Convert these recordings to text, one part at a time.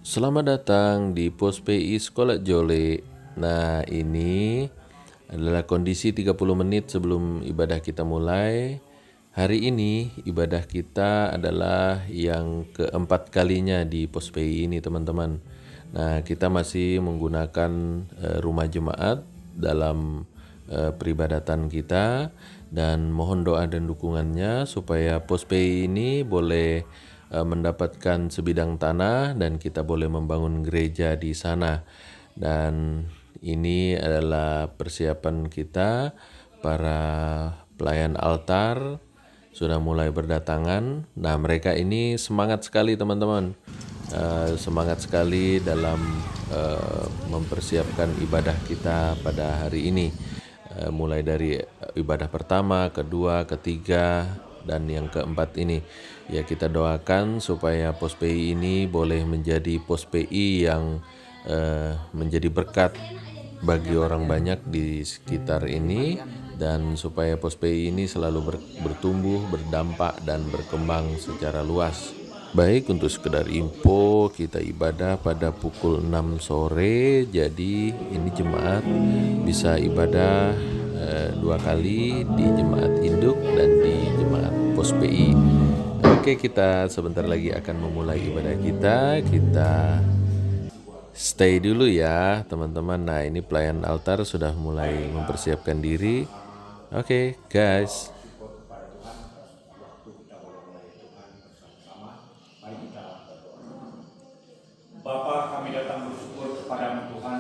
Selamat datang di Pos PI Sekolah Jole. Nah, ini adalah kondisi 30 menit sebelum ibadah kita mulai. Hari ini ibadah kita adalah yang keempat kalinya di Pos PI ini, teman-teman. Nah, kita masih menggunakan rumah jemaat dalam peribadatan kita, dan mohon doa dan dukungannya supaya Pos PI ini boleh mendapatkan sebidang tanah dan kita boleh membangun gereja di sana. Dan ini adalah persiapan kita, para pelayan altar sudah mulai berdatangan. Nah, mereka ini semangat sekali, teman-teman. Semangat sekali dalam mempersiapkan ibadah kita pada hari ini. Mulai dari ibadah pertama, kedua, ketiga, dan yang keempat ini. Ya, kita doakan supaya Pos PI ini boleh menjadi Pos PI yang menjadi berkat bagi orang banyak di sekitar ini, dan supaya Pos PI ini selalu bertumbuh, berdampak, dan berkembang secara luas. Baik, untuk sekedar info, kita ibadah pada pukul 6 sore. Jadi ini jemaat bisa ibadah 2 kali, di jemaat induk dan di jemaat Pos PI. Oke, kita sebentar lagi akan memulai ibadah kita. Kita stay dulu ya, teman-teman. Nah, ini pelayan altar sudah mulai mempersiapkan diri. Oke, guys. Bapa, kami datang bersyukur kepada Tuhan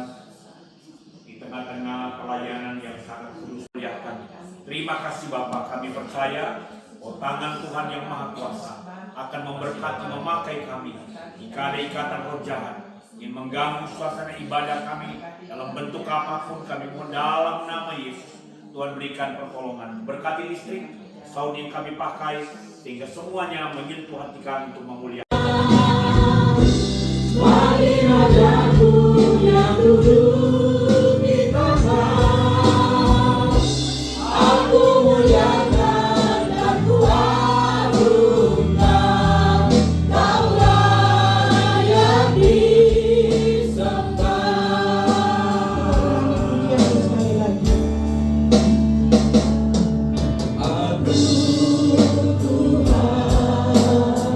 di tengah-tengah pelayanan yang sangat kudus muliakan. Terima kasih Bapa, kami percaya tangan Tuhan yang Maha Kuasa akan memberkati, memakai kami. Jika ada ikatan roh jahat yang mengganggu suasana ibadah kami dalam bentuk apapun, kami mohon dalam nama Yesus, Tuhan berikan pertolongan. Berkati listrik, sound yang kami pakai, sehingga semuanya menyentuh hati kami untuk memuliakan. Mari Rajaku yang duduk di tahta, aku muliakan dan ku agungkan, Kaulah yang disembah. Sekali lagi. Aduh Tuhan,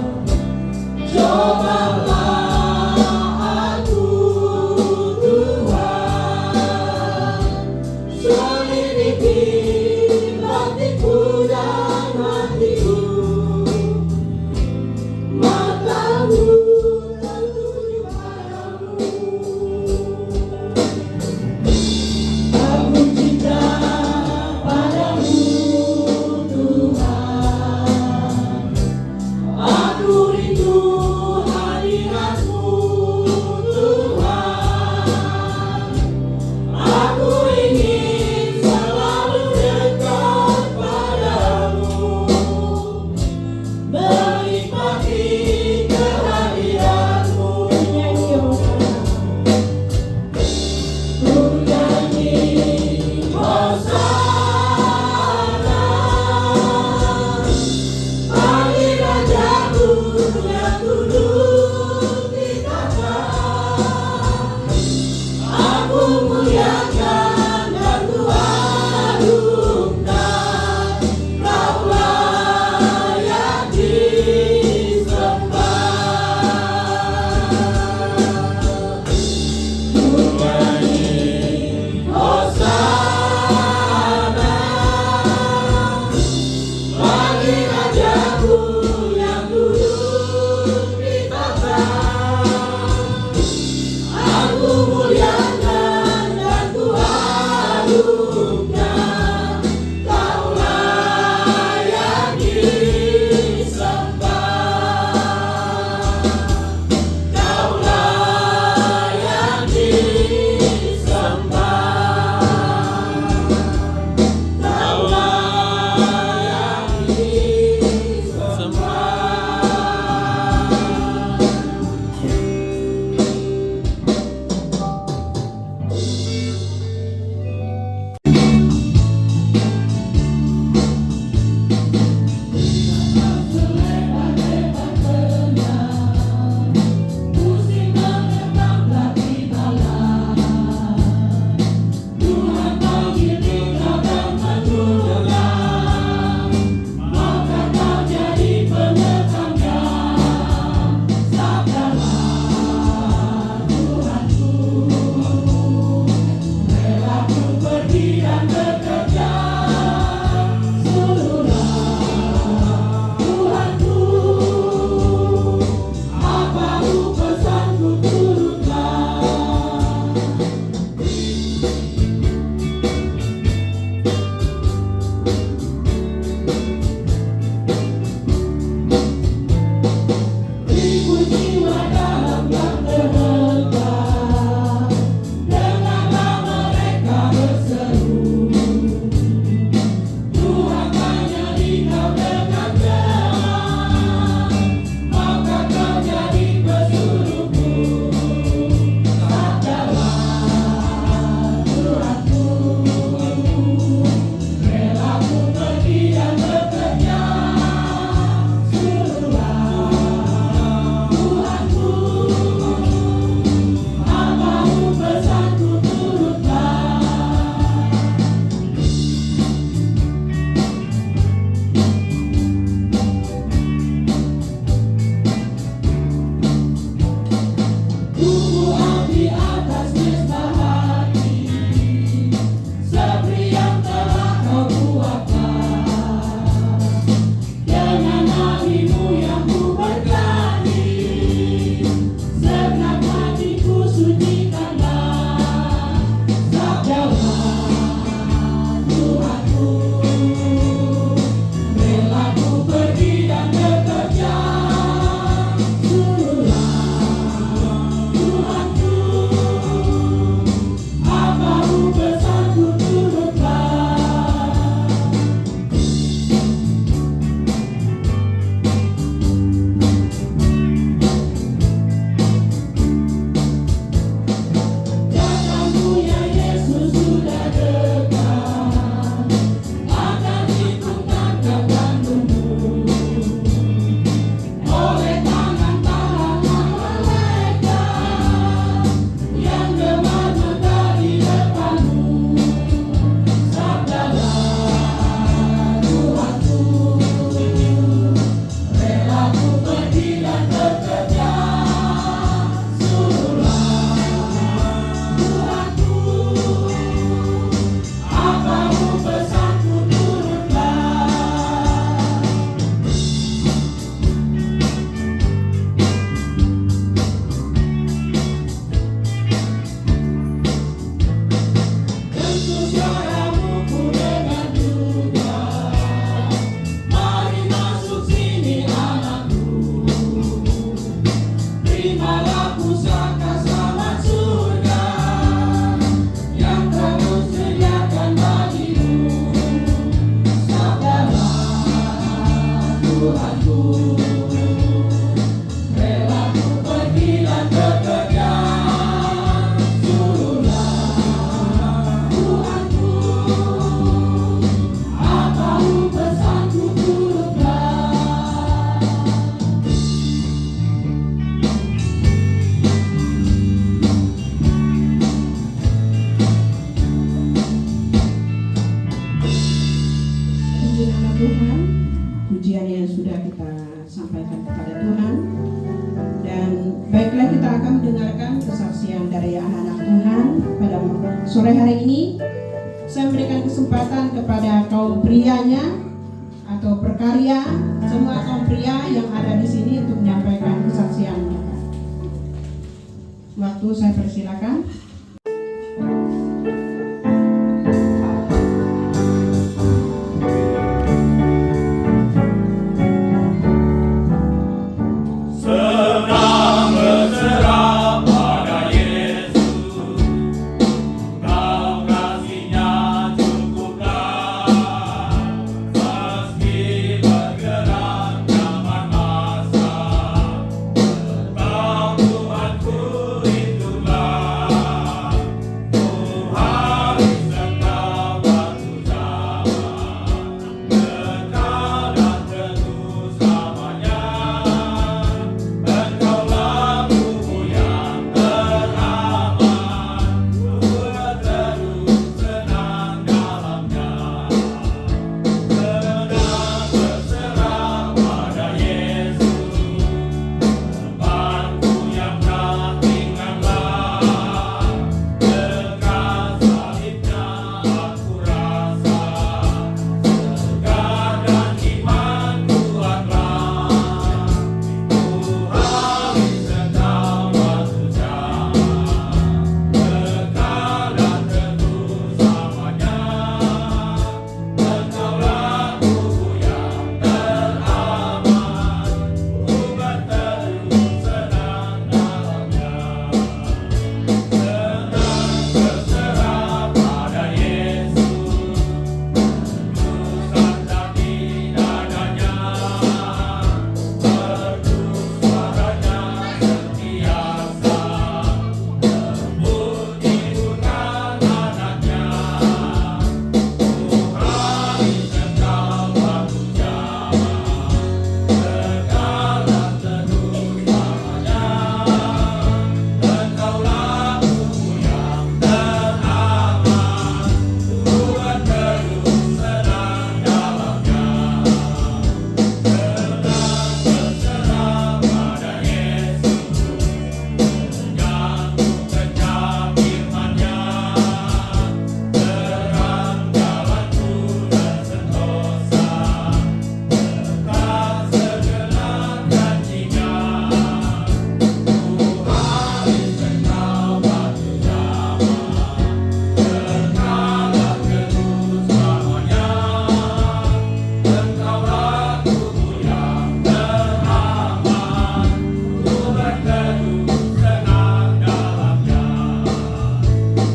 terimalah pusaka selamat surga yang Kau sediakan bagimu. Sabdalah Tuhanku, rela ku pergi dan bekerja. Suruhlah Tuhanku, apapun pesanku turutlah. Puji nama Tuhan, pujian yang sudah kita sampaikan kepada Tuhan. Dan baiklah, kita akan mendengarkan kesaksian dari anak-anak Tuhan pada sore hari ini. Saya memberikan kesempatan kepada kaum prianya atau berkarya, semua kaum pria yang ada di sini untuk menyampaikan kesaksiannya. Waktu saya persilakan. Senang berserah pada Yesus, Kau kasih-Nya cukuplah. Meski bergerak zaman masa, Kau Tuhanku itulah. Tuhan Engkau batu zaman, kekal dan teguh selamanya. Engkaulah buku yang teraman, ku terus senang dalamnya. Senang berserah pada Yesus, temanku yang tak tinggallah. Dekat salibnya aku rasa, segar dan iman kuatlah. Tuhan Engkau batu zaman, kekal dan teguh selamanya. Engkaulah buku yang teraman, ku berteduh senang dalamnya. Senang berserah pada Yesus, bersandar di dadanya. Merdu suaranya sentiasa, memuji Tuhan anaknya. Tuhan Engkau batu zaman, kekal dan teguh selamanya. Engkaulah buku yang teraman, ku berteduh senang dalamnya. Senang berserah pada Yesus, menyambut kencang firman-Nya. Terang jalanku dan sentosa, tetap segenap janji-Nya. Tuhan Engkau batu zaman, kekal dan teguh selamanya. Engkaulah buku yang teraman, ku berteduh senang dalamnya.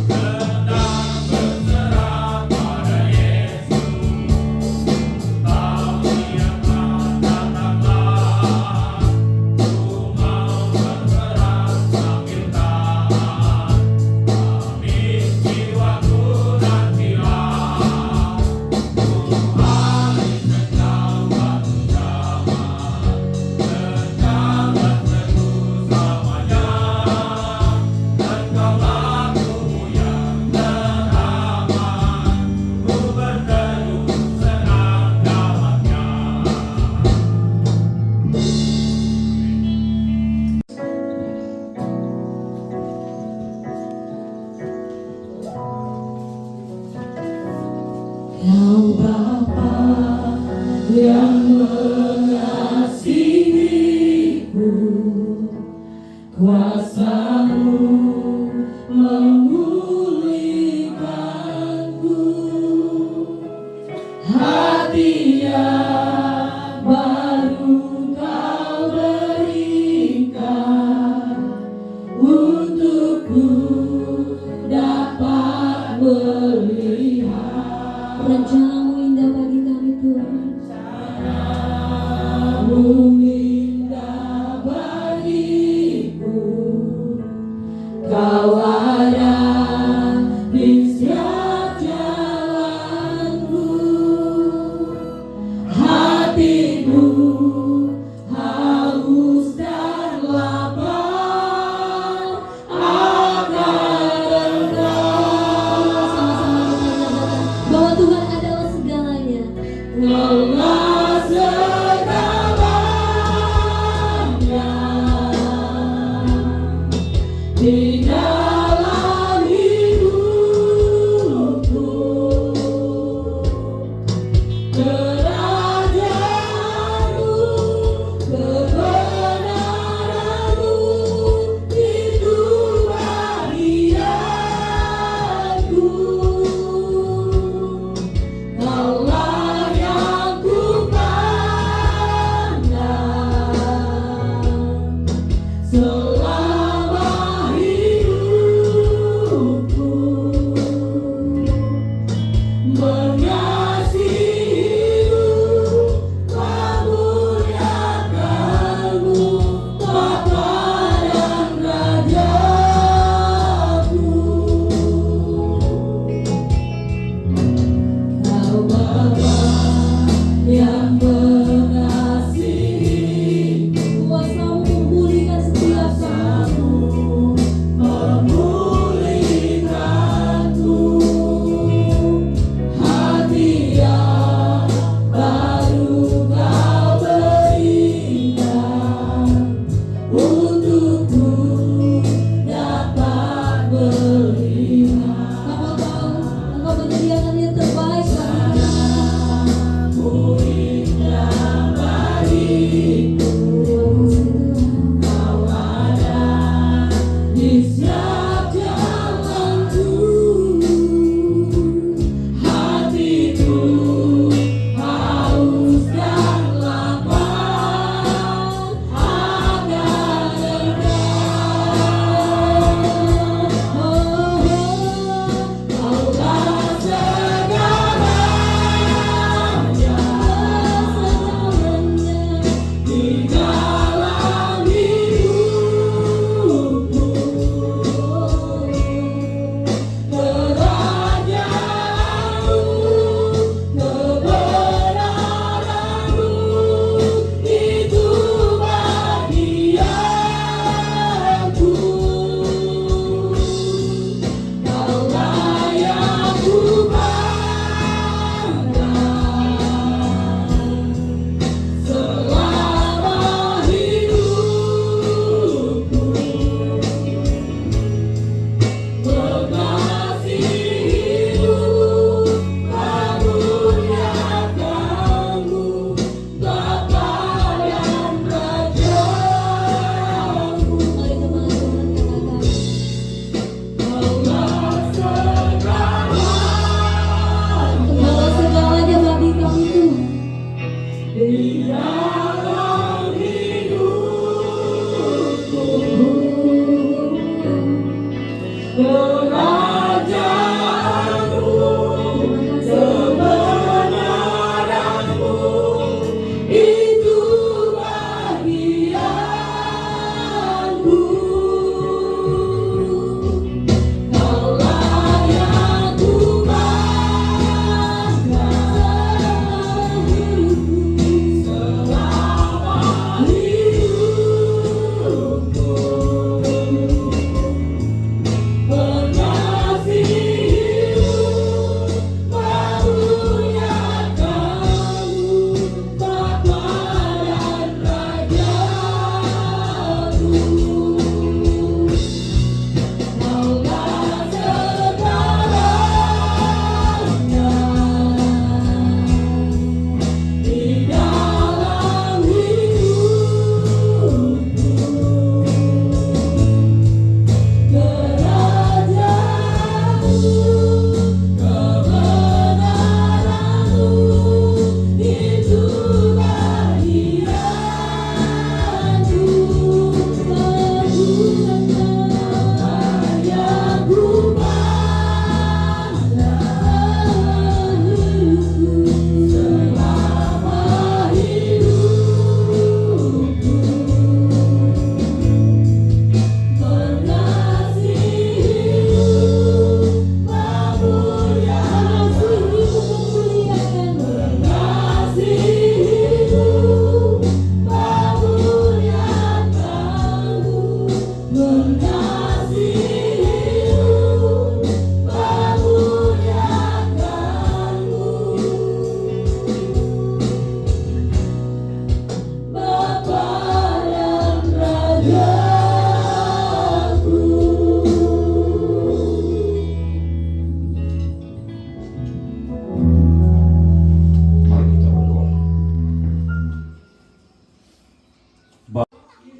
Senang berserah pada Yesus, tahun yang akan datanglah. Ku mau berperang sambil tahan, amin jiwaku nantilah. Tuhan Engkau batu zaman, kekal dan teguh selamanya. Engkaulah buku yang teraman, ku berteduh senang dalamnya. Kau Bapa yang mengasihiku, kuasa-Mu memulihkanku. Hadiah baru Kau berikan, dapat melihat rencanamu indah bagi kami Tuhan. Rencanamu indah bagiku, Kau ada di setiap jalanku. Hatiku haus dan lapar akan Engkau. Bahwa Tuhan adalah segalanya. Engkaulah segalanya di dalam hidupku. Kerajaanmu, kebenaranmu, itu bahagiaku. Kaulah yang ku pandang selama hidupku.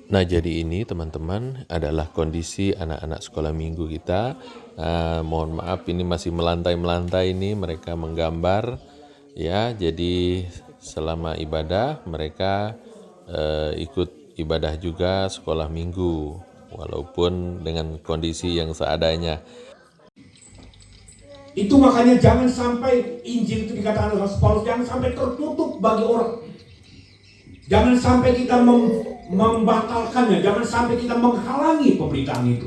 Nah, jadi ini teman-teman adalah kondisi anak-anak sekolah minggu kita. Mohon maaf ini masih melantai-melantai ini, mereka menggambar ya. Jadi selama ibadah mereka ikut ibadah juga sekolah minggu walaupun dengan kondisi yang seadanya. Itu makanya jangan sampai Injil itu dikatakan oleh Rasul Paulus, jangan sampai tertutup bagi orang. Jangan sampai kita membatalkannya, jangan sampai kita menghalangi pemberitaan itu.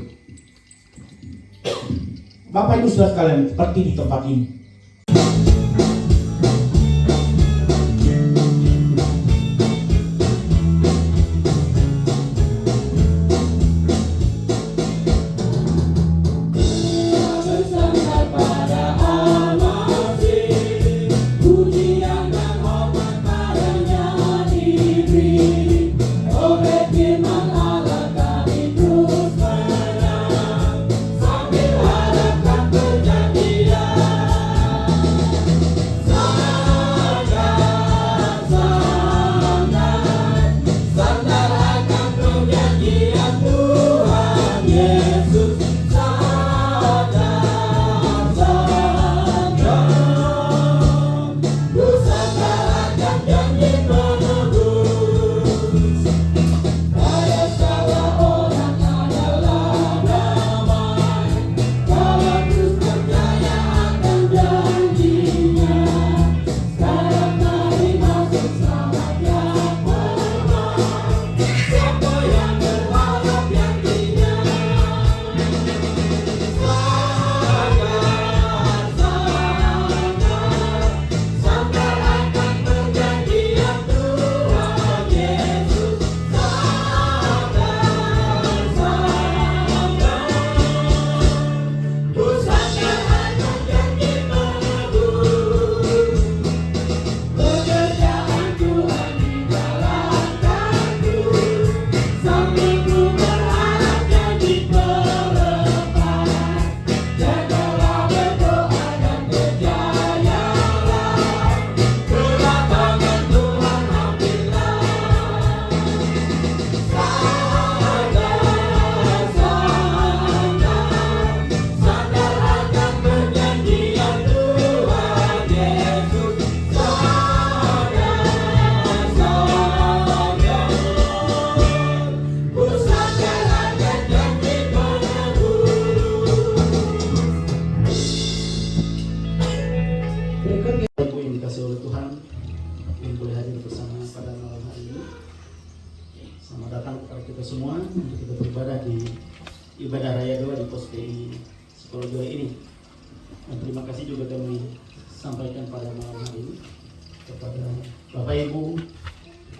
Bapak Ibu Saudara sekalian, seperti di tempat ini. semua untuk kita beribadah di ibadah raya 2 di Pos PI Sekolah 2 ini. Dan terima kasih juga kami sampaikan pada malam hari ini kepada Bapak Ibu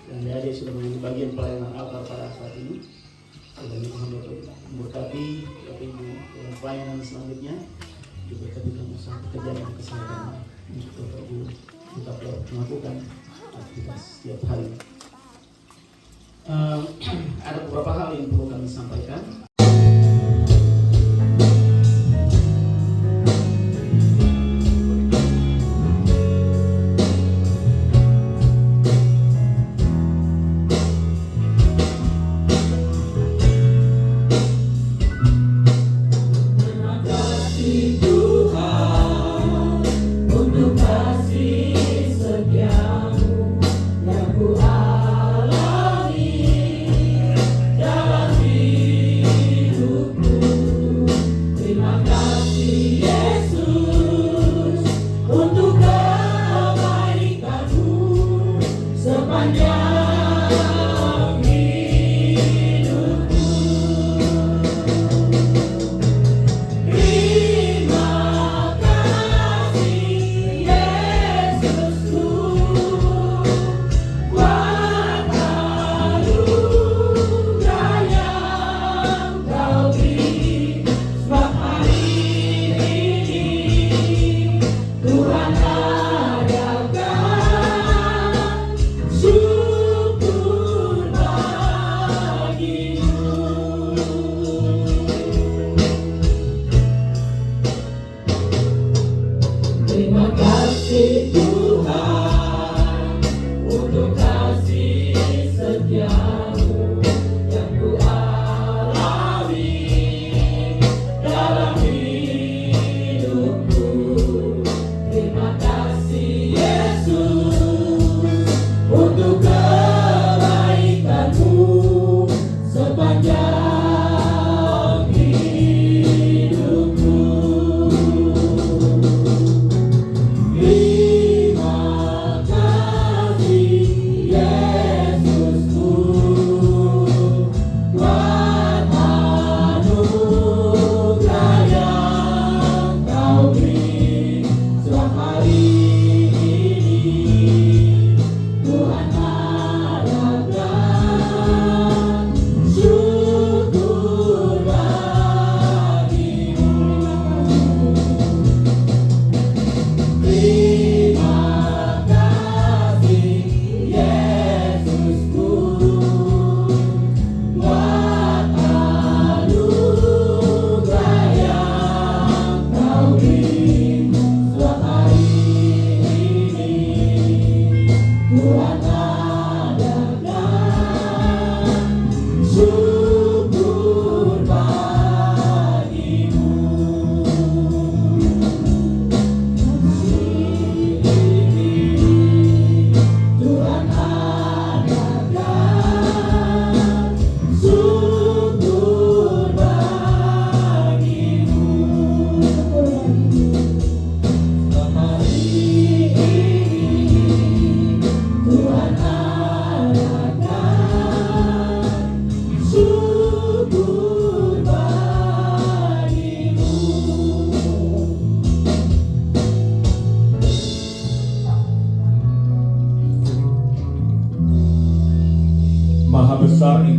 dan adik sudah menjadi bagian pelayanan altar pada saat ini. Dan Muhammad memberkati Bapak Ibu dalam pelayanan selanjutnya, diberkati dalam usaha pekerjaan dan kesehatan untuk Bapak Ibu tetap melakukan aktivitas setiap hari. Ada beberapa hal yang perlu kami sampaikan. Dalam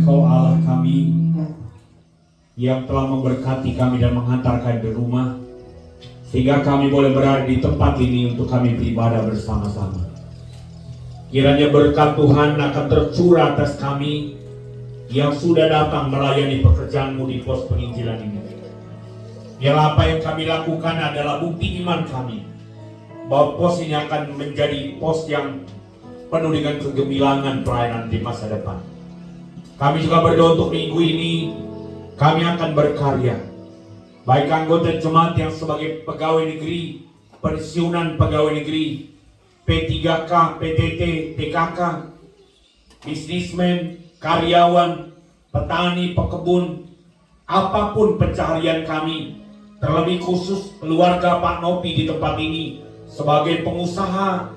Engkau Allah kami yang telah memberkati kami dan menghantar kami di rumah, sehingga kami boleh berada di tempat ini untuk kami beribadah bersama-sama. Kiranya berkat Tuhan akan tercurah atas kami yang sudah datang melayani pekerjaan-Mu di pos penginjilan ini. Biarlah apa yang kami lakukan adalah bukti iman kami bahwa pos ini akan menjadi pos yang penuh dengan kegemilangan pelayanan di masa depan. Kami juga berdoa untuk minggu ini kami akan berkarya, baik anggota jemaat yang sebagai pegawai negeri, pensiunan pegawai negeri, P3K, PTT, TKK, bisnismen, karyawan, petani, pekebun, apapun pencaharian kami, terlebih khusus keluarga Pak Nopi di tempat ini sebagai pengusaha.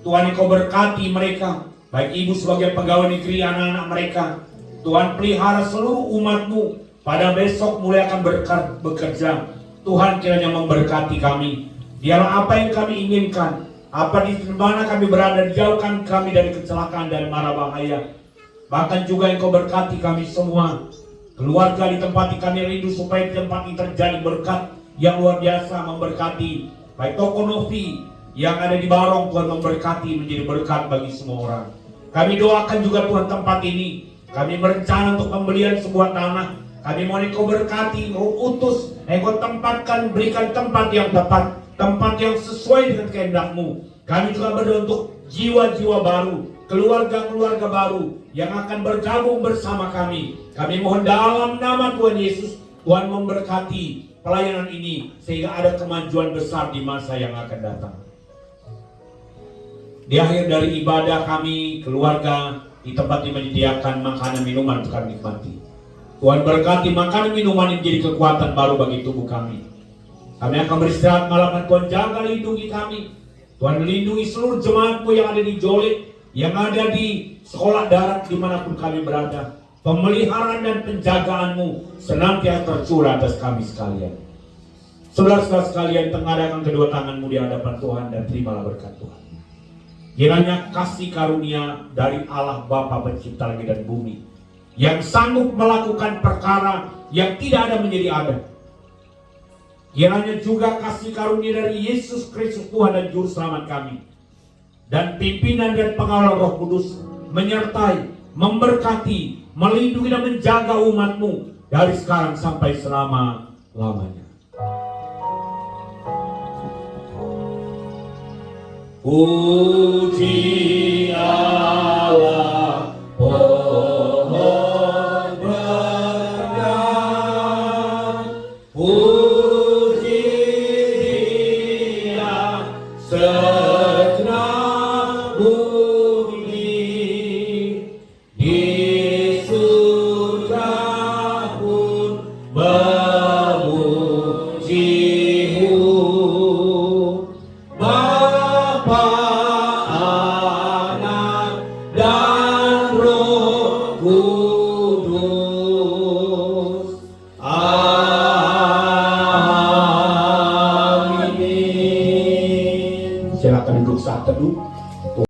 Tuhan Engkau berkati mereka, baik ibu sebagai pegawai negeri, anak-anak mereka. Tuhan pelihara seluruh umat-Mu pada besok mulai akan bekerja. Tuhan kiranya memberkati kami. Biarlah apa yang kami inginkan, apa di mana kami berada, jauhkan kami dari kecelakaan dan mara bahaya. Bahkan juga Engkau berkati kami semua, keluarga di tempat kami rindu supaya di tempat ini terjadi berkat yang luar biasa, memberkati baik toko Novi yang ada di Barong. Tuhan memberkati menjadi berkat bagi semua orang. Kami doakan juga Tuhan tempat ini, kami berencana untuk pembelian sebuah tanah. Kami mohon Engkau berkati, utus, Engkau tempatkan, berikan tempat yang tepat, tempat yang sesuai dengan kehendak-Mu. Kami juga berdoa untuk jiwa-jiwa baru, keluarga-keluarga baru yang akan bergabung bersama kami. Kami mohon dalam nama Tuhan Yesus, Tuhan memberkati pelayanan ini sehingga ada kemajuan besar di masa yang akan datang. Di akhir dari ibadah kami, keluarga di tempat ini menyediakan makanan minuman untuk kami nikmati. Tuhan berkati makanan minuman ini menjadi kekuatan baru bagi tubuh kami. Kami akan beristirahat malam, Tuhan jaga lindungi kami. Tuhan melindungi seluruh jemaat-Mu yang ada di Jolit, yang ada di sekolah darat dimanapun kami berada. Pemeliharaan dan penjagaan-Mu senantiasa tercurah atas kami sekalian. Saudara-saudara sekalian, tengadahkan kedua tangan-Mu di hadapan Tuhan dan terimalah berkat Tuhan. Kiranya kasih karunia dari Allah Bapa Pencipta langit dan bumi, yang sanggup melakukan perkara yang tidak ada menjadi ada. Kiranya juga kasih karunia dari Yesus Kristus Tuhan dan Juru Selamat kami, dan pimpinan dan pengawal Roh Kudus menyertai, memberkati, melindungi dan menjaga umat-Mu dari sekarang sampai selama-lamanya. Puji Allah.